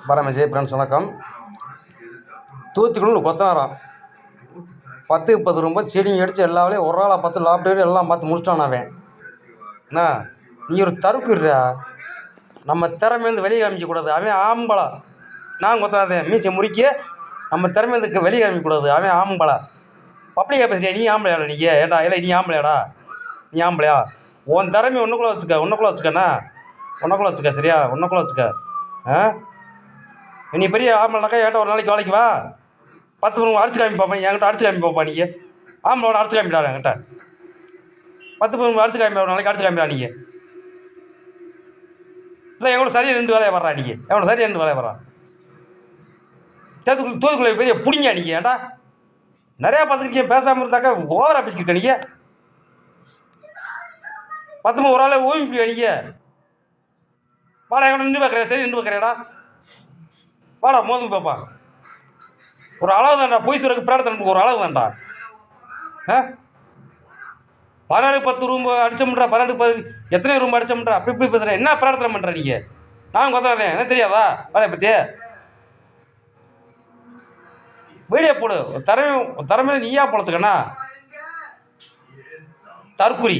Parameswari friends வணக்கம். தூத்துக்குடி கொத்தனாரம் 10க்கு 10 ரொம்ப செடிங்க அடித்து எல்லா வேலையும் ஒரு ஆளாக பார்த்து லாப்டாப் எல்லாம் பார்த்து முடிச்சிட்டான். அவன் என்ன, நீ ஒரு தருக்குறா, நம்ம திறமையிலேருந்து வெளியே காமிக்கக்கூடாது. அவன் ஆம்பளை, நான் கொத்தனாதேன் மீசை முறிக்க நம்ம திறமையிலேருந்து வெளியே காமிக்கக்கூடாது. அவன் ஆம்பளை, பப்ளிக்காக பேசுறியா? நீ ஆம்பளையாடா? நீங்கள் ஏடா இல்லை, நீ ஆம்பளையாடா? நீ ஆம்பளையா? உன் திறமை ஒன்றுக்குள்ளே வச்சுக்கண்ணா, ஒன்றுக்குள்ளே வச்சுக்க. சரியா? ஒன்றுக்குள்ளே வச்சுக்க. நீ பெரிய ஆம்பளைனாக்கா ஏன்ட்ட ஒரு நாளைக்கு வேலைக்கு வா, 10 மணி அடிச்சு காமி பார்ப்பேன். என்கிட்ட அடிச்சு காமி பார்ப்பா. நீங்கள் ஆம்பளோட அடிச்சு காமிடா என்கிட்ட 10 மணி அடிச்சு காமி, ஒரு நாளைக்கு அடிச்சு காமிடா. நீங்கள் இல்லை எவ்வளோ சரியாக 2 வேலையை வர்றா. நீங்கள் எவ்வளோ சரியாக 2 வேலையை வர்றா. தூத்துக்குள்ளே பெரிய பிடிங்க. நீங்கள் ஏன்டா நிறையா பார்த்துருக்கீங்க, பேசாமல் இருந்தாக்கா ஓவராக பேசிக்கிருக்க. நீங்கள் 10 மணி ஒரு ஆளே ஓய்வு. நீங்கள் வாடா, எவ்வளோ நின்று பார்க்குறேன். சரி, நின்று பார்க்குறேடா, வாடா மோதுங்க பாப்பா. ஒரு அளவு தான்டா, பொய் சொல்றதுக்கு பிரார்த்தனை ஒரு அளவு தான்டா. 16க்கு 10 ரூம் அடிச்சோம்ன்றா, 12க்கு 10 எத்தனை ரூம் அடிச்சோம்ன்றா, அப்படி இப்படி பேசுகிறேன். என்ன பிரார்த்தனை பண்ணுற நீங்கள்? நான் கொத்தாதேன், என்ன தெரியாதா வேலையை பற்றி? வீடியோ போடு. திறமையில நீயா பொழைச்சிக்கண்ணா, தற்குறி.